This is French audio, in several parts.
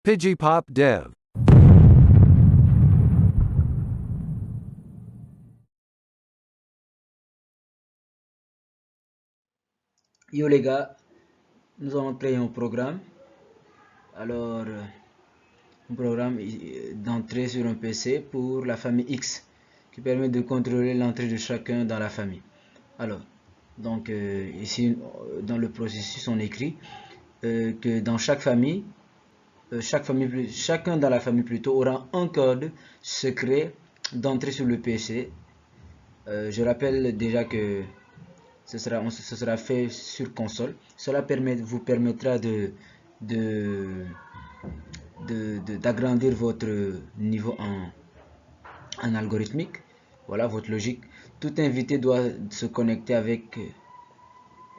Pidgeypop Dev. Yo les gars, nous allons créer un programme. Alors, un programme d'entrée sur un PC pour la famille X qui permet de contrôler l'entrée de chacun dans la famille. Alors, donc ici dans le processus on écrit que dans chacun dans la famille plutôt aura un code secret d'entrée sur le PC. Je rappelle déjà que ce sera fait sur console. Cela vous permettra d'agrandir votre niveau en algorithmique. Voilà votre logique. Tout invité doit se connecter avec,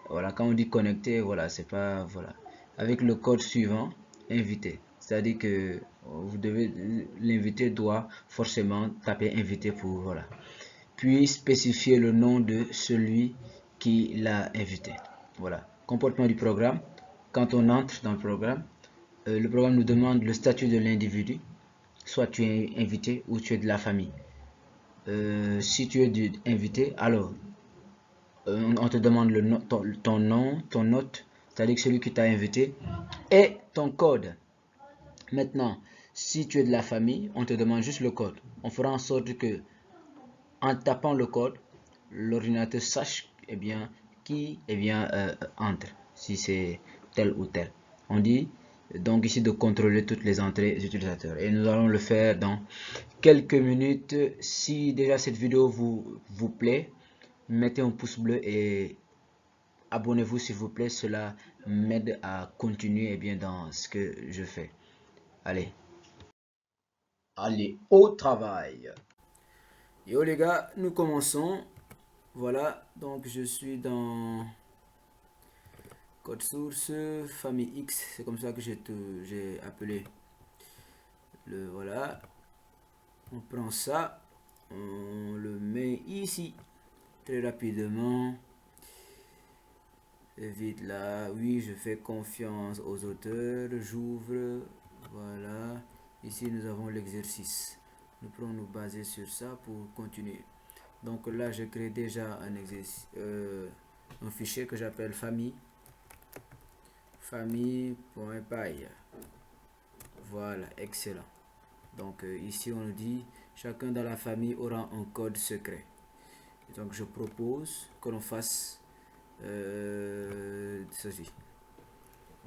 voilà, quand on dit connecter, voilà, c'est pas, voilà, avec le code suivant, invité. C'est-à-dire que l'invité doit forcément taper invité pour, voilà. Puis spécifier le nom de celui qui l'a invité. Voilà. Comportement du programme. Quand on entre dans le programme nous demande le statut de l'individu. Soit tu es invité ou tu es de la famille. Si tu es invité, alors on te demande ton nom, ton note, c'est-à-dire que celui qui t'a invité, et ton code. Maintenant, si tu es de la famille, on te demande juste le code. On fera en sorte que en tapant le code, l'ordinateur sache qui entre, si c'est tel ou tel. On dit donc ici de contrôler toutes les entrées des utilisateurs et nous allons le faire dans quelques minutes. Si déjà cette vidéo vous plaît, mettez un pouce bleu et abonnez-vous s'il vous plaît, cela m'aide à continuer dans ce que je fais. Allez, allez au travail. Yo les gars, nous commençons. Voilà, donc je suis dans code source, famille X, c'est comme ça que j'ai appelé le, voilà. On prend ça, on le met ici, très rapidement. Vite là, oui, je fais confiance aux auteurs, j'ouvre, voilà. Ici nous avons l'exercice. Nous pourrons nous baser sur ça pour continuer. Donc là, je crée déjà un exercice, un fichier que j'appelle famille.py. Voilà, excellent. Donc ici, on nous dit chacun dans la famille aura un code secret. Donc je propose que l'on fasse ceci.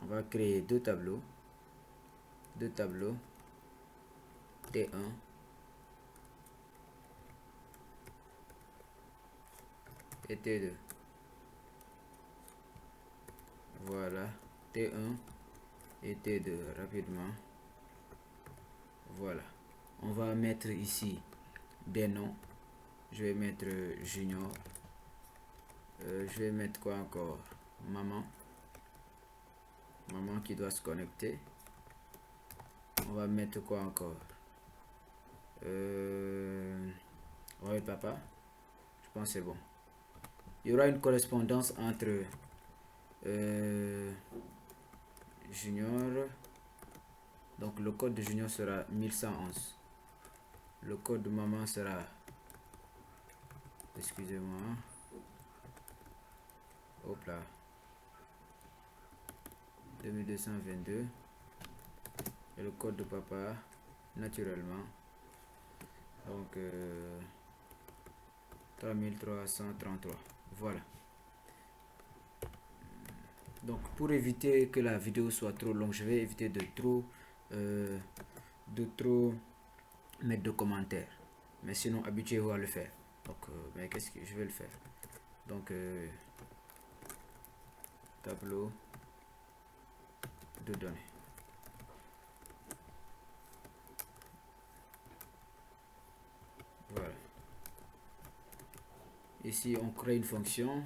On va créer deux tableaux T1 et T2. Voilà, T1 et T2 rapidement. Voilà, on va mettre ici des noms. Je vais mettre junior. Je vais mettre quoi encore? Maman qui doit se connecter. On va mettre quoi encore? On va mettre papa. Je pense que c'est bon. Il y aura une correspondance entre junior. Donc le code de junior sera 1111. Le code de maman sera, excusez-moi, hop là, 2222. Et le code de papa, naturellement, donc 3333. Voilà. Donc pour éviter que la vidéo soit trop longue, je vais éviter de trop mettre de commentaires. Mais sinon, habituez-vous à le faire. Donc, mais qu'est-ce que je vais le faire? Donc, tableau de données. Voilà. Ici, on crée une fonction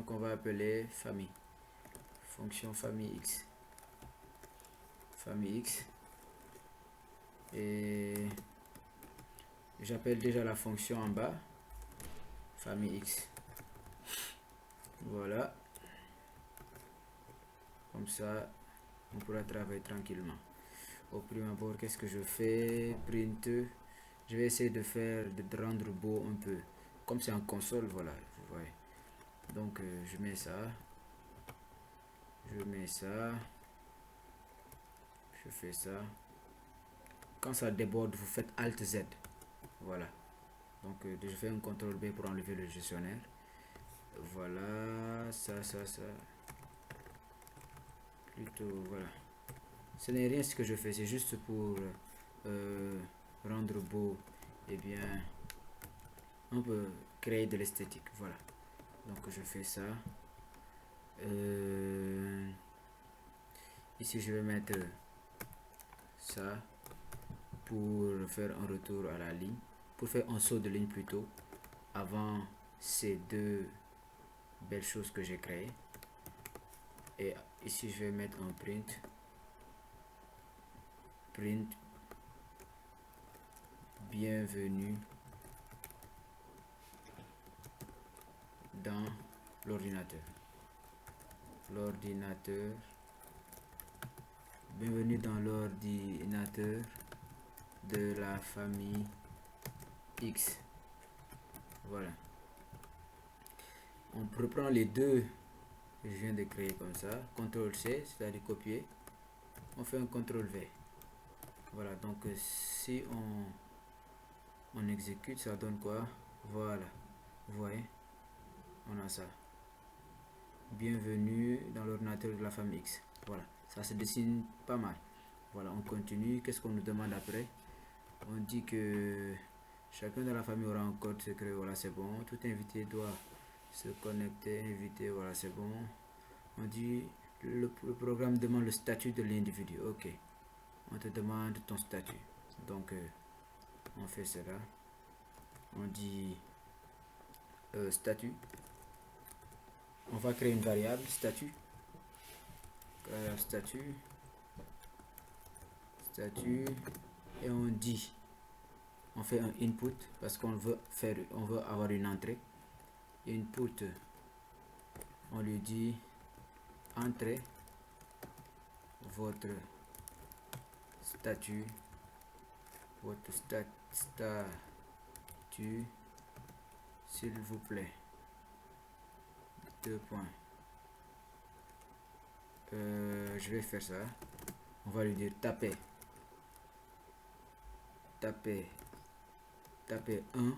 qu'on va appeler famille. Fonction famille X. Famille X. Et j'appelle déjà la fonction en bas. Famille X. Voilà. Comme ça, on pourra travailler tranquillement. au prime abord, qu'est-ce que je fais? Print. Je vais essayer de rendre beau un peu. Comme c'est en console, voilà, vous voyez. Donc je mets ça. Je mets ça. Je fais ça. Quand ça déborde, vous faites Alt Z. Voilà. Donc je fais un CTRL B pour enlever le gestionnaire. Voilà, ça. Plutôt, voilà. Ce n'est rien ce que je fais, c'est juste pour rendre beau et bien un peu créer de l'esthétique. Voilà. Donc je fais ça. Ici je vais mettre ça pour faire un retour à la ligne, pour faire un saut de ligne plutôt avant ces deux belles choses que j'ai créées. Et ici je vais mettre un print bienvenue dans l'ordinateur. Bienvenue dans l'ordinateur de la famille X. Voilà. On reprend les deux que je viens de créer comme ça. CTRL C, c'est-à-dire copier. On fait un CTRL V. Voilà, donc si on exécute, ça donne quoi? Voilà. Vous voyez? On a ça. Bienvenue dans l'ordinateur de la famille X. Voilà, ça se dessine pas mal. Voilà, on continue. Qu'est-ce qu'on nous demande après? On dit que chacun de la famille aura un code secret. Voilà, c'est bon. Tout invité doit se connecter. Invité, voilà, c'est bon. On dit le programme demande le statut de l'individu. Ok, on te demande ton statut. Donc on fait cela. On dit statut. On va créer une variable statut. Statut et on dit, on fait un input parce qu'on veut avoir une entrée. Input, on lui dit entrée votre statut, s'il vous plaît. 2 points. Je vais faire ça. On va lui dire taper 1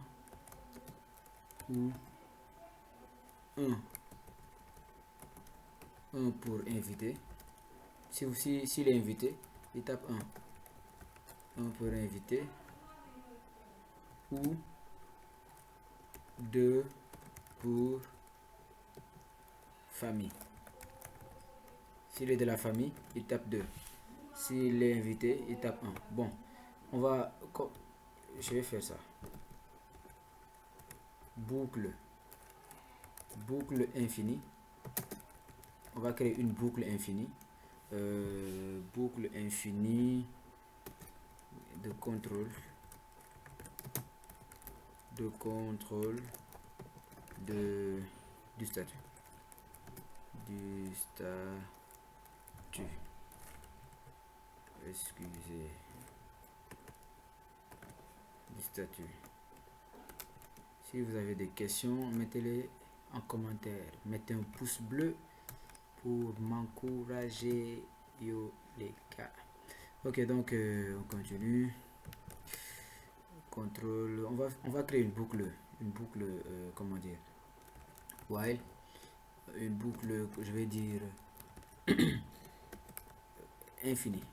ou 1 pour inviter. S'il est invité, il tape 1 pour inviter, ou 2 pour famille. S'il est de la famille, il tape 2. S'il est invité, il tape 1. Bon, je vais faire ça. Boucle infinie. On va créer une boucle infinie. Boucle infinie de contrôle du statut. Excusez. Du statut. Si vous avez des questions, mettez-les en commentaire. Mettez un pouce bleu pour m'encourager, yo les gars. Ok, donc on continue. Contrôle. On va créer une boucle, comment dire, while, une boucle que je vais dire infinie.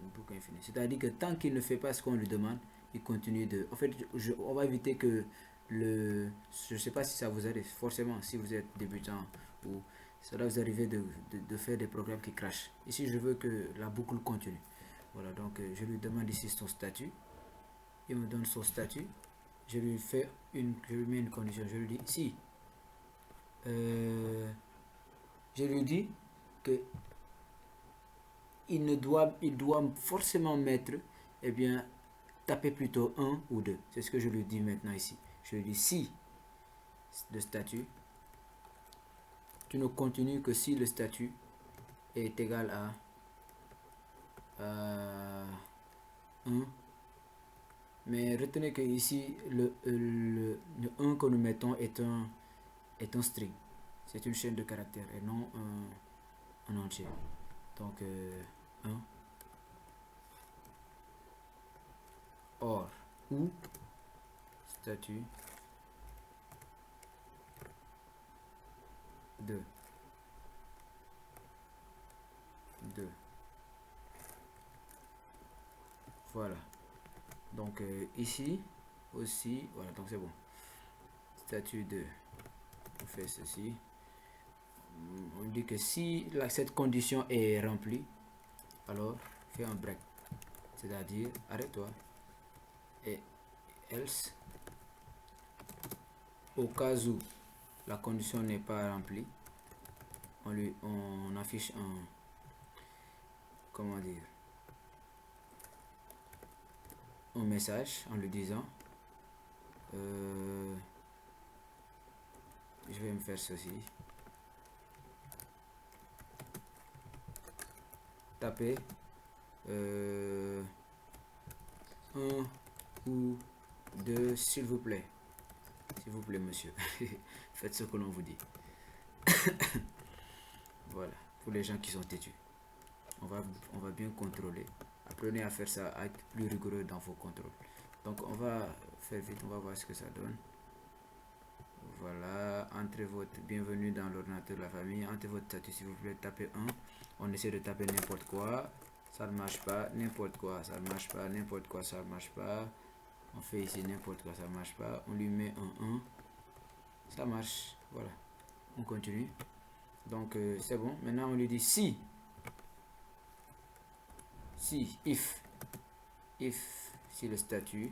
Une boucle infinie. C'est-à-dire que tant qu'il ne fait pas ce qu'on lui demande, il continue de. En fait, on va éviter que je sais pas si ça vous arrive. Forcément, si vous êtes débutant ou ça doit vous arriver de faire des programmes qui crachent. Ici, je veux que la boucle continue. Voilà, donc je lui demande ici son statut. Il me donne son statut. Je lui mets une condition. Je lui dis si. Je lui dis que il doit forcément mettre, eh bien, taper plutôt 1 ou 2. C'est ce que je lui dis maintenant ici. Je lui dis si le statut, tu ne continues que si le statut est égal à 1. Mais retenez que ici, le 1 que nous mettons est un string. C'est une chaîne de caractères et non un entier. Donc 1. Or, ou, statut 2. Voilà. Donc ici aussi, voilà, donc c'est bon. Statut 2. On fait ceci. On dit que si cette condition est remplie, alors fais un break. C'est-à-dire, arrête-toi. Et else, au cas où la condition n'est pas remplie, on affiche un, comment dire, un message en lui disant je vais me faire ceci, taper 1 ou 2 s'il vous plaît monsieur. Faites ce que l'on vous dit. Voilà, pour les gens qui sont têtus, on va bien contrôler. Apprenez à faire ça, à être plus rigoureux dans vos contrôles. Donc on va faire vite, on va voir ce que ça donne. Voilà, entrez votre bienvenue dans l'ordinateur de la famille, entrez votre statut s'il vous plaît, tapez 1. On essaie de taper n'importe quoi, ça ne marche pas, n'importe quoi, ça ne marche pas, n'importe quoi, ça ne marche pas. On fait ici n'importe quoi, ça ne marche pas, on lui met un 1, ça marche, voilà. On continue. Donc c'est bon, maintenant on lui dit si, if, si le statut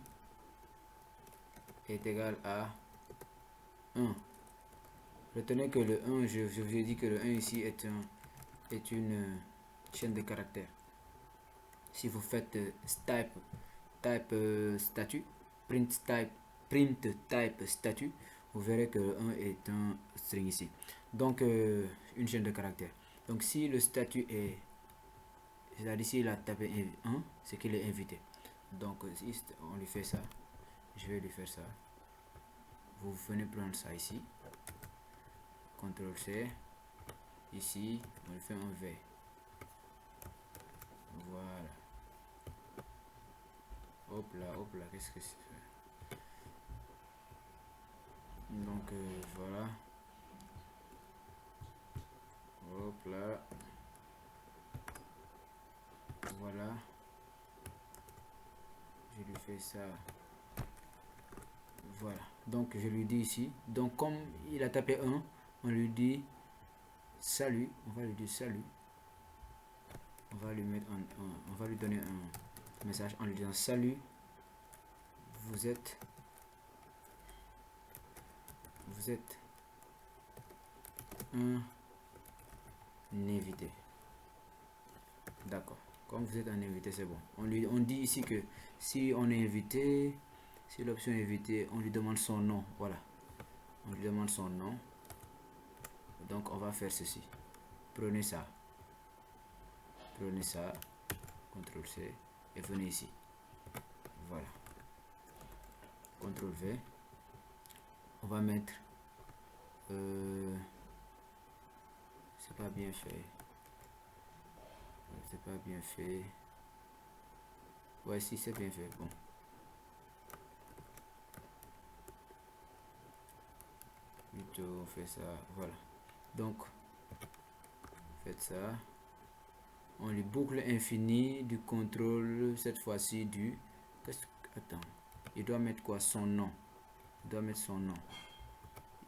est égal à 1. Retenez que le 1, je vous ai dit que le 1 ici est une chaîne de caractères. Si vous faites type statut, print type statut, vous verrez que le 1 est un string ici. Donc une chaîne de caractères. Donc si le statut est, c'est-à-dire ici il a tapé 1, c'est qu'il est invité. Donc si on lui fait ça, je vais lui faire ça. Vous venez prendre ça ici, CTRL C, ici on lui fait un V. Voilà. Hop là, qu'est-ce que c'est? Donc voilà. Hop là. Voilà. Je lui fais ça. Voilà. Donc je lui dis ici. Donc comme il a tapé 1, on lui dit salut. On va lui dire salut. On va lui mettre on va lui donner un message en lui disant salut. Vous êtes un invité. D'accord. Comme vous êtes un invité, c'est bon. On dit ici que si on est invité, si l'option invité, on lui demande son nom. Voilà. On lui demande son nom. Donc on va faire ceci. Prenez ça. CTRL C et venez ici. Voilà. CTRL V. On va mettre c'est pas bien fait. Ouais, si c'est bien fait. Bon. Plutôt on fait ça. Voilà. Donc faites ça. On lui boucle infini du contrôle, cette fois-ci du... Attends. Il doit mettre quoi? Son nom. Il doit mettre son nom.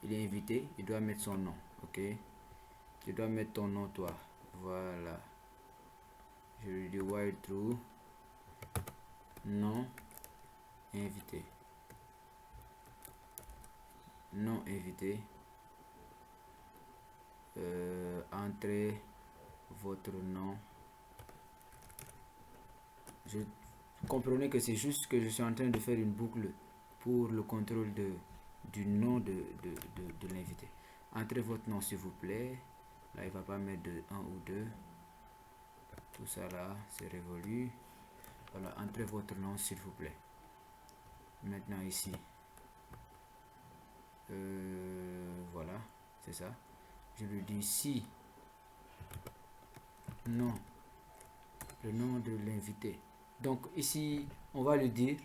Il est invité, il doit mettre son nom. Ok. Tu dois mettre ton nom, toi. Voilà. Je lui dis while true. Non invité. Non invité. Entrez votre nom. Comprenez que c'est juste que je suis en train de faire une boucle pour le contrôle du nom de l'invité. Entrez votre nom s'il vous plaît. Là il va pas mettre de 1 ou 2. tout ça là, c'est révolu. Voilà, entrez votre nom s'il vous plaît. Maintenant ici, voilà, c'est ça. Je lui dis si non, le nom de l'invité. Donc ici, on va lui dire,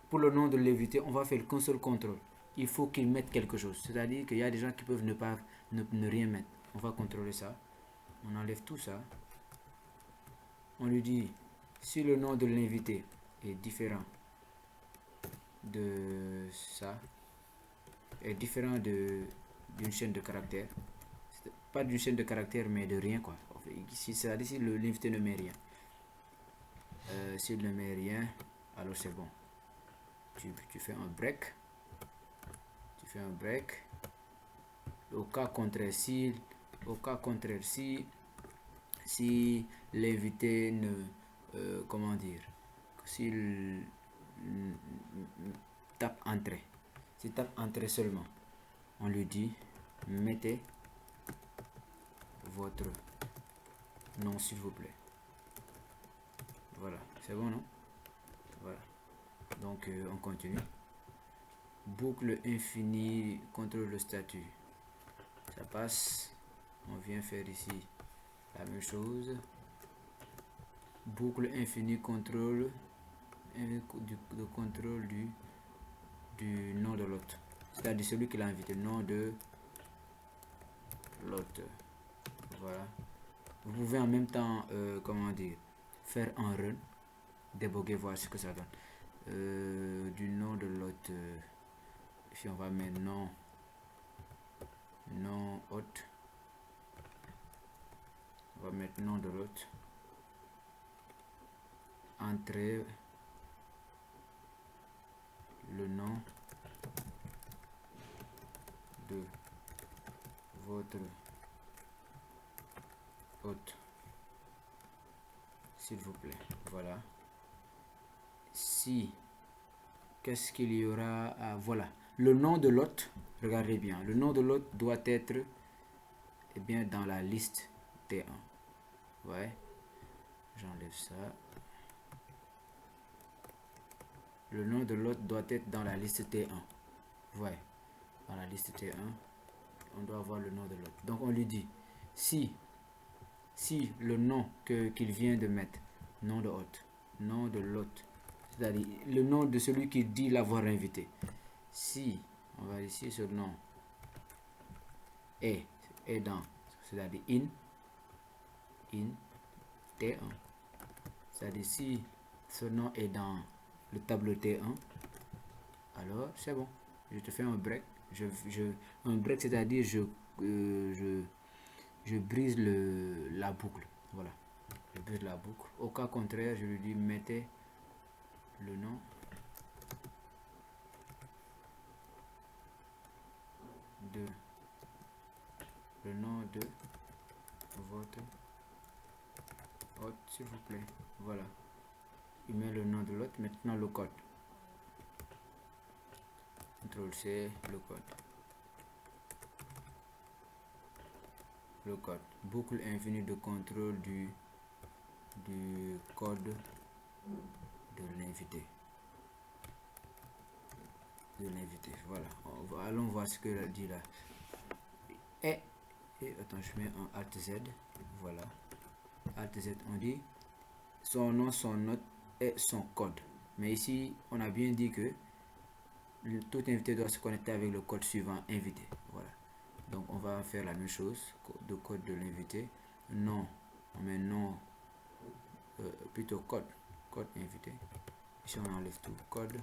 pour le nom de l'invité, on va faire qu'un seul contrôle. Il faut qu'il mette quelque chose. C'est-à-dire qu'il y a des gens qui peuvent ne rien mettre. On va contrôler ça. On enlève tout ça. On lui dit, si le nom de l'invité est différent de ça, est différent d'une chaîne de caractères, pas d'une chaîne de caractères mais de rien quoi. C'est-à-dire si l'invité ne met rien. S'il ne met rien, alors c'est bon. Tu fais un break. Tu fais un break. Au cas contraire, si l'invité ne, comment dire, s'il tape entrée, s'il tape entrée seulement, on lui dit mettez votre nom s'il vous plaît. Voilà, c'est bon non? Voilà. Donc on continue. Boucle infinie, contrôle le statut. Ça passe. On vient faire ici la même chose. Boucle infinie, contrôle de contrôle du nom de l'autre. C'est-à-dire celui qui l'a invité, nom de l'autre. Voilà. Vous pouvez en même temps, comment dire, faire un run, déboguer, voir ce que ça donne. Du nom de l'autre. Ici on va mettre nom hôte. On va mettre nom de l'autre. Entrée, le nom de votre hôte s'il vous plaît. Voilà. Si qu'est-ce qu'il y aura à, voilà, le nom de l'hôte, regardez bien, le nom de l'hôte doit être bien dans la liste T1. Ouais, j'enlève ça. Le nom de l'hôte doit être dans la liste T1. Ouais, dans la liste T1, on doit avoir le nom de l'hôte. Donc on lui dit si le nom qu'il vient de mettre, nom de hôte, nom de l'hôte, c'est-à-dire le nom de celui qui dit l'avoir invité. Si on va ici, ce nom est dans, c'est-à-dire in T1, c'est-à-dire si ce nom est dans le tableau T1, alors c'est bon. Je te fais un break. Un break, c'est-à-dire je brise la boucle. Voilà, je brise la boucle. Au cas contraire, je lui dis mettez le nom de votre hôte s'il vous plaît. Voilà, il met le nom de l'autre. Maintenant le code, CTRL C, le code, boucle infinie de contrôle du code de l'invité. Voilà, allons voir ce que dit là. Et attends, je mets un Alt Z. Voilà, Alt Z, on dit son nom, son note et son code. Mais ici on a bien dit que tout invité doit se connecter avec le code suivant invité. Voilà, donc on va faire la même chose. De code de l'invité, nom, on met nom, plutôt code invité. Ici on enlève tout, code.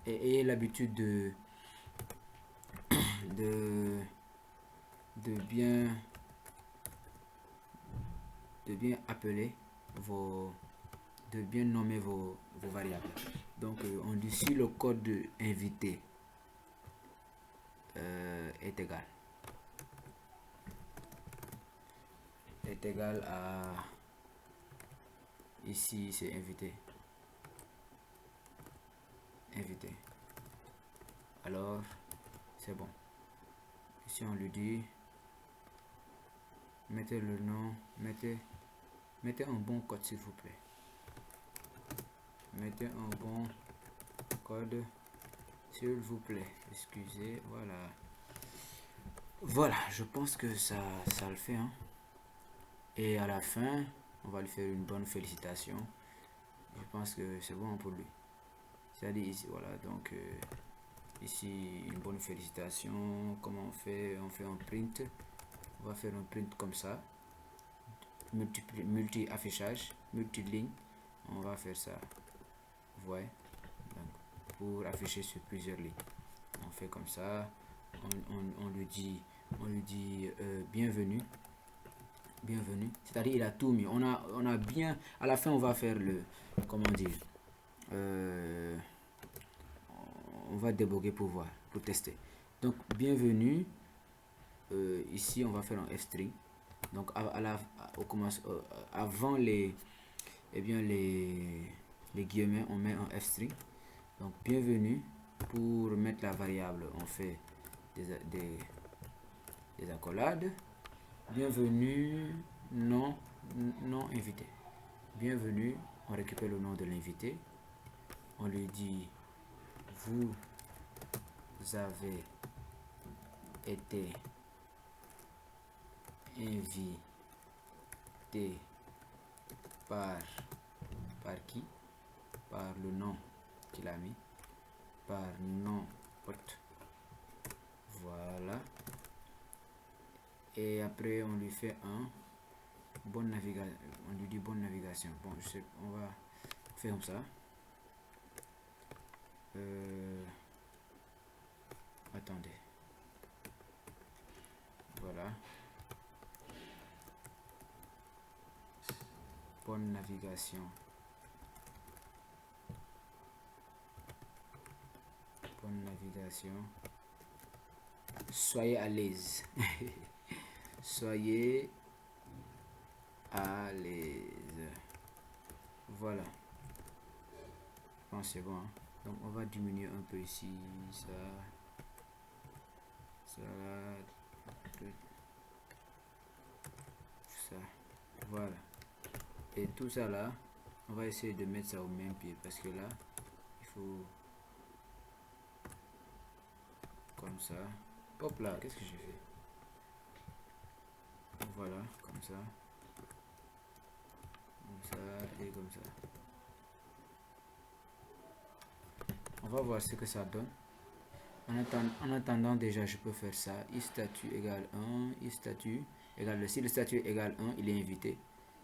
Et ayez l'habitude de bien appeler de bien nommer vos variables. Donc on dit si le code invité est égal à, ici c'est invité, alors c'est bon. Ici on lui dit mettez le nom, mettez un bon code s'il vous plaît. Mettez un bon code s'il vous plaît. Excusez, voilà. Voilà, je pense que ça le fait. Hein. Et à la fin, on va lui faire une bonne félicitation. Je pense que c'est bon pour lui. C'est-à-dire ici, voilà, donc ici, une bonne félicitation. Comment on fait? On fait un print. On va faire un print comme ça. Multi-affichage, multi-ligne. On va faire ça. Vous voyez? Donc, pour afficher sur plusieurs lignes. On fait comme ça. On lui dit bienvenue. Bienvenue. C'est-à-dire il a tout mis. On a bien. À la fin, on va faire le. Comment dire? On va déboguer pour voir, pour tester. Donc, bienvenue. Ici, on va faire un f-string. Donc, avant les guillemets, on met un f-string. Donc, bienvenue. Pour mettre la variable, on fait des accolades. Bienvenue, non invité. Bienvenue, on récupère le nom de l'invité. On lui dit, vous avez été invité par qui? Par le nom qu'il a mis. Par nom pote. Voilà. Et après on lui fait un bonne navigation. On lui dit bonne navigation. Bon, je sais, on va faire comme ça. Attendez. Voilà. Bonne navigation. Bonne navigation. Soyez à l'aise. Soyez à l'aise. Voilà. Je pense que c'est bon. Hein? Donc on va diminuer un peu ici. Ça. Voilà. Et tout ça là, on va essayer de mettre ça au même pied parce que là, il faut comme ça. Hop là, qu'est-ce que j'ai fait? Voilà, comme ça et comme ça. On va voir ce que ça donne. En attendant, déjà, je peux faire ça. I statut égale 1, I statut égale 2. Si le statut égale 1, il est invité.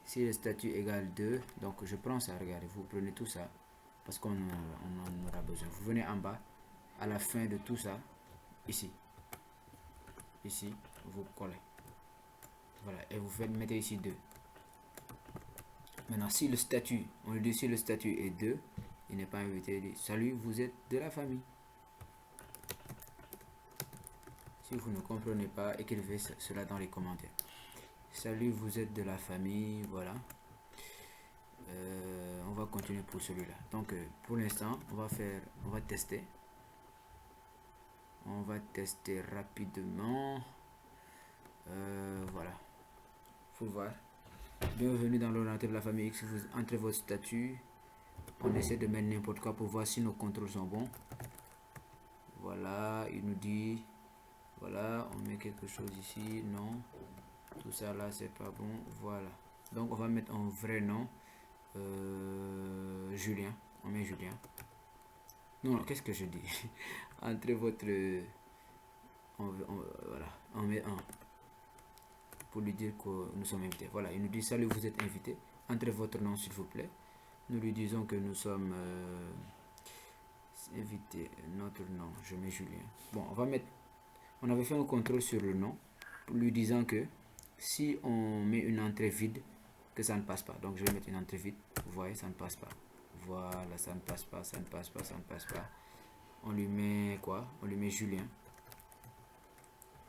Si le statut égale 2, donc je prends ça, regardez, vous prenez tout ça, parce qu'on en aura besoin. Vous venez en bas, à la fin de tout ça, ici, vous collez. Voilà, et vous faites, mettez ici 2. Maintenant, si le statut, on lui dit si le statut est 2, il n'est pas invité, il dit, salut, vous êtes de la famille. Si vous ne comprenez pas, écrivez cela dans les commentaires. Salut, vous êtes de la famille, voilà. On va continuer pour celui-là. Donc, pour l'instant, on va tester. On va tester rapidement. Voilà. Faut voir. Bienvenue dans l'ordinateur de la famille X. Vous entrez votre statut. On essaie de mettre n'importe quoi pour voir si nos contrôles sont bons. Voilà, il nous dit. Voilà, on met quelque chose ici. Non. Tout ça là, c'est pas bon. Voilà. Donc, on va mettre un vrai nom. Julien. On met Julien. Non, qu'est-ce que je dis? Entrez votre... voilà, on met un. Pour lui dire que nous sommes invités. Voilà, il nous dit salut, vous êtes invité. Entrez votre nom s'il vous plaît. Nous lui disons que nous sommes invités. Notre nom, je mets Julien. Bon, on va mettre... On avait fait un contrôle sur le nom. Pour lui disant que si on met une entrée vide, que ça ne passe pas. Donc je vais mettre une entrée vide. Vous voyez, ça ne passe pas. Voilà, ça ne passe pas, ça ne passe pas, ça ne passe pas. On lui met quoi? On lui met Julien.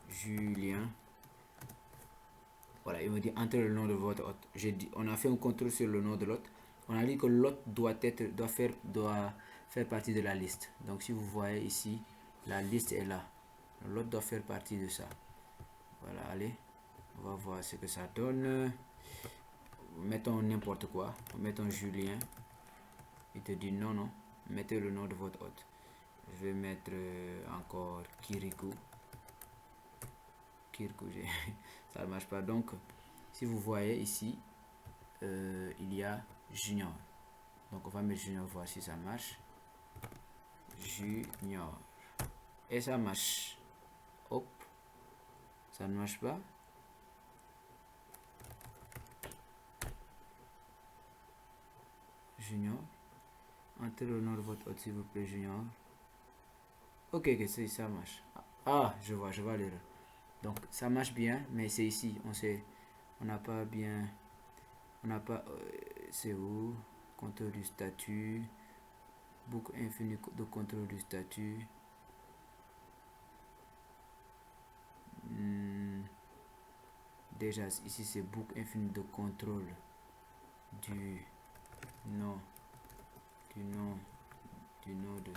Julien. Voilà, il me dit entrez le nom de votre hôte. J'ai dit, on a fait un contrôle sur le nom de l'hôte. On a dit que l'hôte doit faire partie de la liste. Donc si vous voyez ici, la liste est là. L'hôte doit faire partie de ça. Voilà, allez. On va voir ce que ça donne. Mettons n'importe quoi. Mettons Julien. Il te dit non, non. Mettez le nom de votre hôte. Je vais mettre encore Kirikou. Kirikou, ça ne marche pas. Donc, si vous voyez ici, il y a Junior. Donc, on va mettre Junior, voir si ça marche. Junior. Et ça marche. Hop. Ça ne marche pas. Junior. Entrez le nom de votre hôte, s'il vous plaît, Junior. Ok, ok, ça marche. Ah, je vois l'erreur. Donc, ça marche bien, mais c'est ici. On n'a pas bien... On n'a pas... c'est où? Contrôle du statut. Boucle infinie de contrôle du statut. Déjà, ici, c'est boucle infinie de contrôle du nom de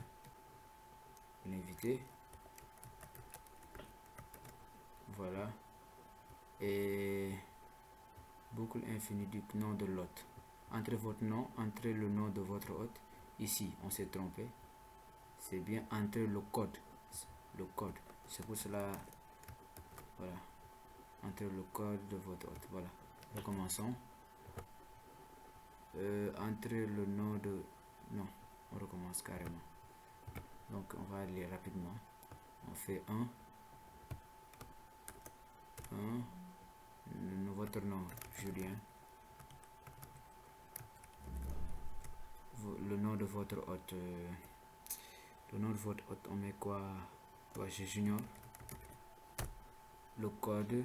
l'invité. Voilà. Et boucle infinie du nom de l'hôte. Entrez votre nom, entrez le nom de votre hôte. Ici, on s'est trompé. C'est bien entrez le code. Le code. C'est pour cela. Voilà. Entrez le code de votre hôte. Voilà. Recommençons. Entrez le nom de... Non, on recommence carrément. Donc, on va aller rapidement. On fait 1. Votre nom, Julien. Le nom de votre hôte. Le nom de votre hôte, on met quoi? Ouais, c'est Junior. Le code.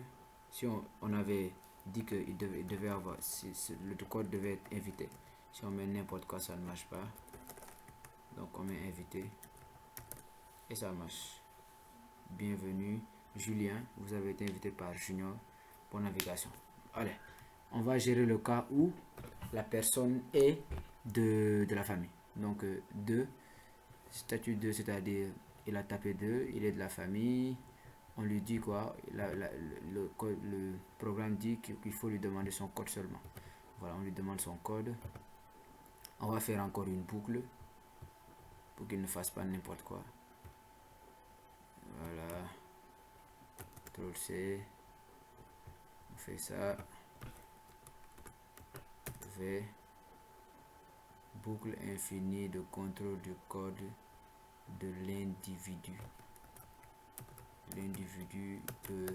Si on avait dit qu'il devait avoir... le code devait être invité. Si on met n'importe quoi, ça ne marche pas. Donc, on met invité. Et ça marche. Bienvenue, Julien. Vous avez été invité par Junior pour navigation. Allez, on va gérer le cas où la personne est de la famille. Donc, 2, statut 2, c'est-à-dire il a tapé 2, il est de la famille. On lui dit quoi? Le programme dit qu'il faut lui demander son code seulement. Voilà, on lui demande son code. On va faire encore une boucle pour qu'il ne fasse pas n'importe quoi. Voilà. Ctrl C. On fait ça. V. Boucle infinie de contrôle du code de l'individu. L'individu de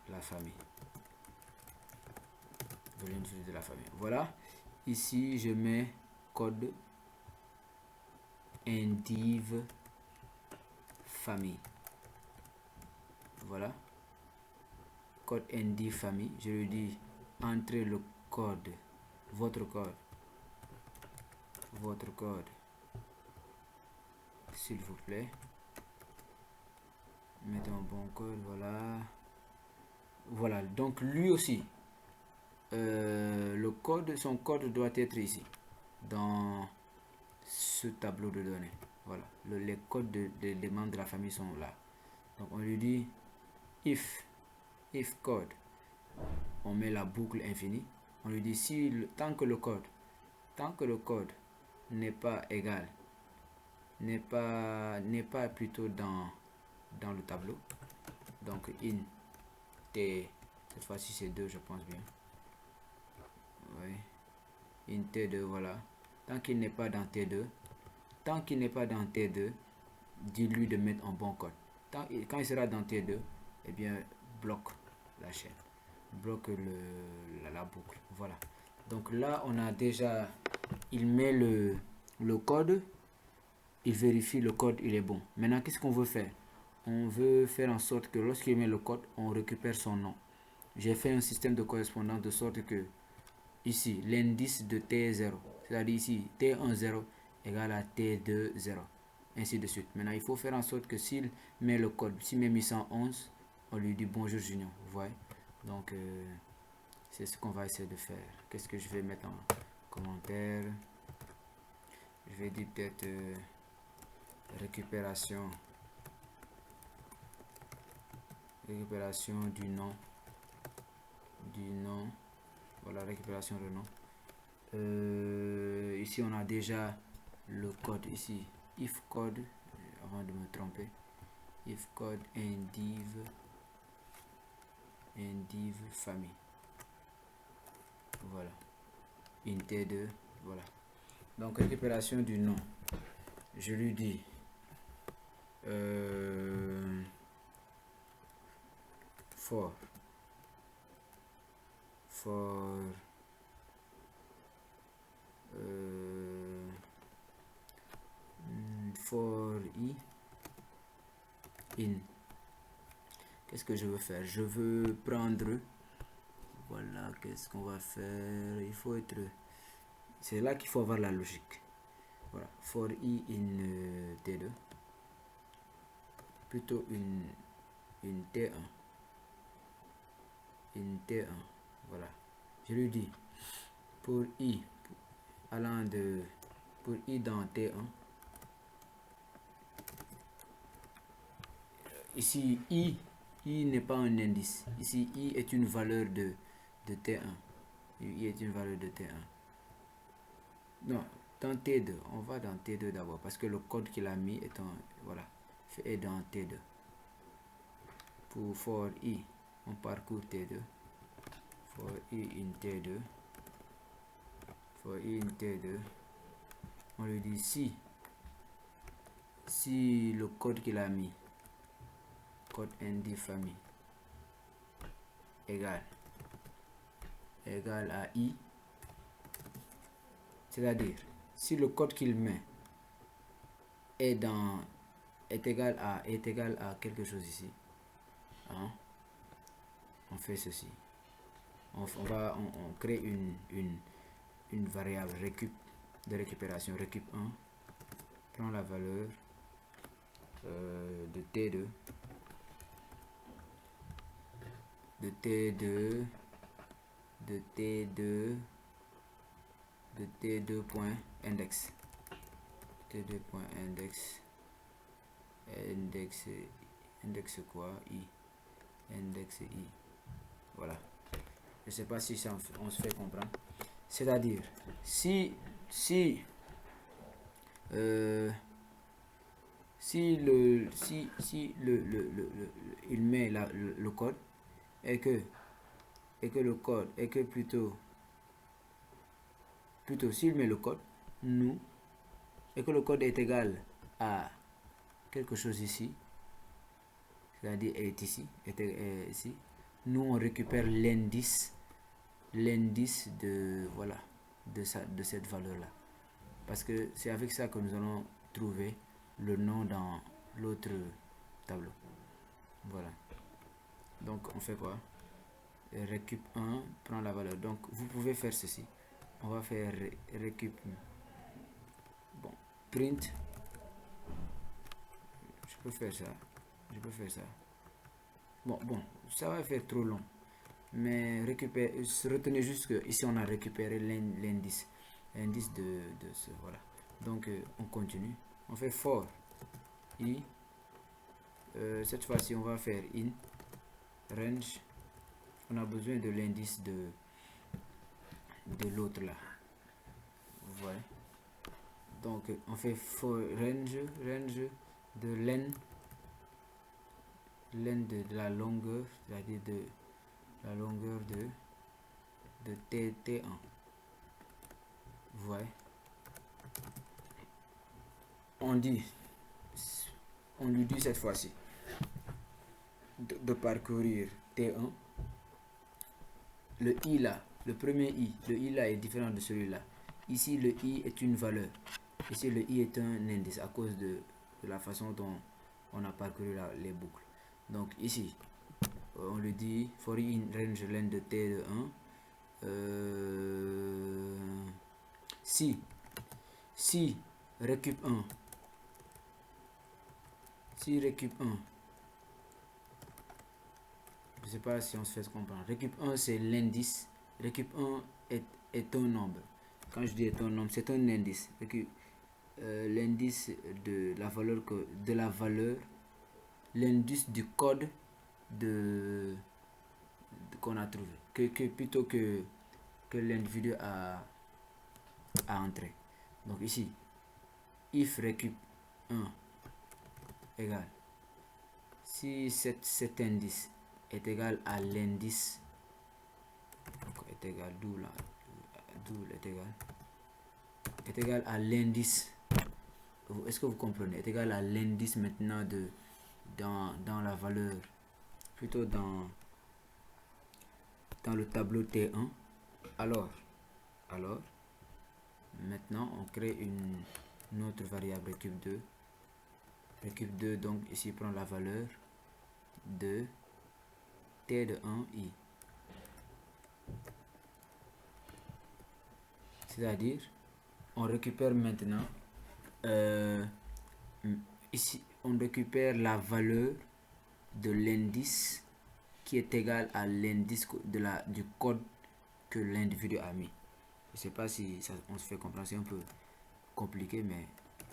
la famille. De l'individu de la famille. Voilà. Ici, je mets code indiv famille. Voilà. Code indiv famille. Je lui dis entrez le code. Votre code. S'il vous plaît. Mettons un bon code. Voilà. Voilà. Donc lui aussi. Le code, son code doit être ici. Dans ce tableau de données. Voilà. Les codes des membres de la famille sont là. Donc on lui dit if code. On met la boucle infinie. On lui dit si tant que le code n'est pas égal, n'est pas plutôt dans le tableau. Donc in t, cette fois-ci c'est 2, je pense bien. Oui. In T2, voilà. Tant qu'il n'est pas dans T2, dis-lui de mettre un bon code. Quand il sera dans T2, eh bien, bloque la chaîne. Bloque la boucle. Voilà. Donc là, on a déjà... Il met le code. Il vérifie le code, il est bon. Maintenant, qu'est-ce qu'on veut faire? On veut faire en sorte que lorsqu'il met le code, on récupère son nom. J'ai fait un système de correspondance de sorte que ici, l'indice de T0, c'est-à-dire ici, T10 égale à T20, ainsi de suite. Maintenant, il faut faire en sorte que s'il met le code, s'il met 1111, on lui dit bonjour Junior, vous voyez. Donc, c'est ce qu'on va essayer de faire. Qu'est-ce que je vais mettre en commentaire? Je vais dire peut-être récupération du nom voilà, récupération de nom. Ici on a déjà le code ici, if code, avant de me tromper, if code indiv famille, voilà, int2, voilà. Donc récupération du nom, je lui dis for i in. Qu'est-ce que je veux faire? Je veux prendre, voilà, qu'est-ce qu'on va faire? Il faut être, c'est là qu'il faut avoir la logique. Voilà, for i in t2, plutôt une t1, voilà. Je lui dis pour i allant de, pour i dans t1, ici i n'est pas un indice, ici i est une valeur de t1, i est une valeur de t1. Non, dans t2, on va dans t2 d'abord parce que le code qu'il a mis est en, voilà, est dans t2. Pour for i, on parcourt t2, for i in t2, for i in t2, on lui dit si le code qu'il a mis, code nd famille, égal à i, c'est-à-dire si le code qu'il met est égal à quelque chose ici, hein, on fait ceci, on crée une variable de récupération, récup 1, prend la valeur de t2, de t2 point index, index quoi, i, index i, voilà. Je sais pas si ça on se fait comprendre. C'est-à-dire si il met le code et que le code et que plutôt s'il met le code et que le code est égal à quelque chose ici, c'est-à-dire est ici, ici, nous on récupère l'indice de, voilà, de cette valeur là, parce que c'est avec ça que nous allons trouver le nom dans l'autre tableau. Voilà, donc on fait quoi? Récup 1 prend la valeur, donc vous pouvez faire ceci, on va faire récup, bon, print, je peux faire ça, bon, ça va faire trop long, mais retenez juste que ici on a récupéré l'indice de ce, voilà. Donc on continue, on fait for i, cette fois-ci on va faire in range, on a besoin de l'indice de l'autre là, vous voyez. Donc on fait for range de len de la longueur, c'est-à-dire de la longueur de t1, vous voyez. On lui dit cette fois-ci de parcourir t1, le i là, le premier i, le i là est différent de celui-là. Ici le i est une valeur, ici le i est un indice à cause de la façon dont on a parcouru les boucles. Donc ici on lui dit for i in range len de t de 1, si récup 1, je sais pas si on se fait comprendre, récup 1 c'est l'indice, récup 1 est un nombre, quand je dis est un nombre c'est un indice, l'indice de la valeur l'indice du code qu'on a trouvé, plutôt que que l'individu a entré. Donc ici, if récup 1 égale, si cet indice est égal à l'indice, est égal, d'où est égal à l'indice, est-ce que vous comprenez, est égal à l'indice maintenant de dans la valeur, plutôt dans le tableau T1, alors maintenant on crée une autre variable récup2. Récup2 donc ici prend la valeur de T de 1i, c'est-à-dire on récupère maintenant ici on récupère la valeur de l'indice qui est égal à l'indice du code que l'individu a mis. Je sais pas si ça, on se fait comprendre, c'est un peu compliqué, mais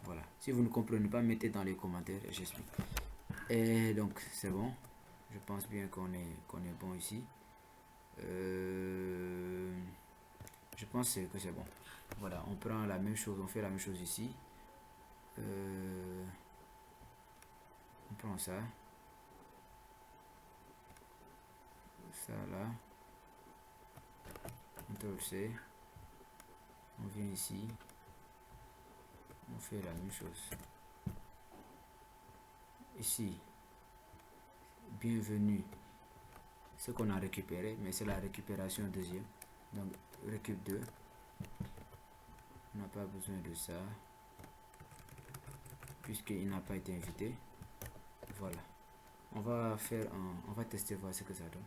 voilà. Si vous ne comprenez pas, mettez dans les commentaires et j'explique. Et donc c'est bon, je pense bien qu'on est bon ici. Je pense que c'est bon. Voilà, on prend la même chose, on fait la même chose ici. On prend ça là, CTRL-C, on vient ici, on fait la même chose ici. Bienvenue, ce qu'on a récupéré, mais c'est la récupération deuxième, donc récup 2, on n'a pas besoin de ça puisqu'il n'a pas été invité. Voilà, on va tester, voir ce que ça donne.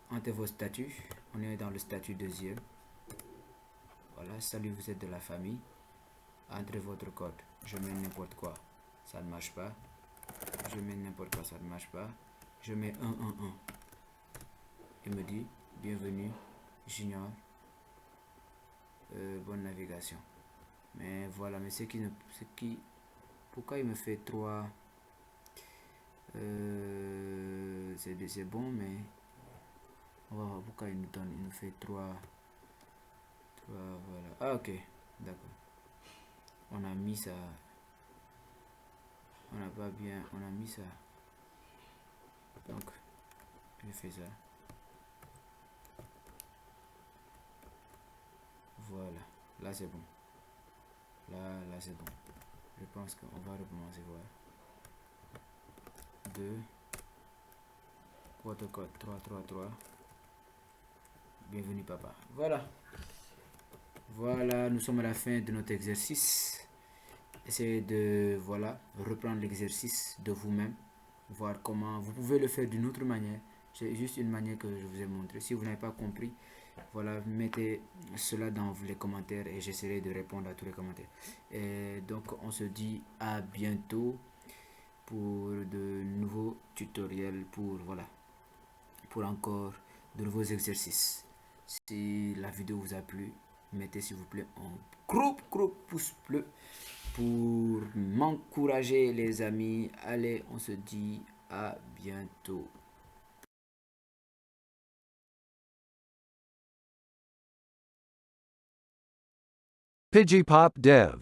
Entre vos statuts, on est dans le statut deuxième. Voilà, salut, vous êtes de la famille. Entrez votre code. Je mets n'importe quoi, ça ne marche pas. Je mets n'importe quoi, ça ne marche pas. Je mets 1 1 1. Il me dit bienvenue junior, bonne navigation. Mais voilà, mais pourquoi il me fait 3? C'est bon, mais on va voir pourquoi il nous fait 3. Voilà. Ah ok, d'accord. On a mis ça. On n'a pas bien. On a mis ça. Donc, je fais ça. Voilà. Là c'est bon. Là c'est bon. Je pense qu'on va recommencer. Voilà. 2. Votre code 333. Bienvenue papa. Voilà. Voilà, nous sommes à la fin de notre exercice. Essayez de reprendre l'exercice de vous-même, voir comment vous pouvez le faire d'une autre manière. C'est juste une manière que je vous ai montré. Si vous n'avez pas compris, voilà, mettez cela dans les commentaires et j'essaierai de répondre à tous les commentaires. Et donc on se dit à bientôt pour de nouveaux tutoriels, pour encore de nouveaux exercices. Si la vidéo vous a plu, mettez s'il vous plaît un gros pouce bleu pour m'encourager les amis. Allez, on se dit à bientôt. Pidgey Pop Dev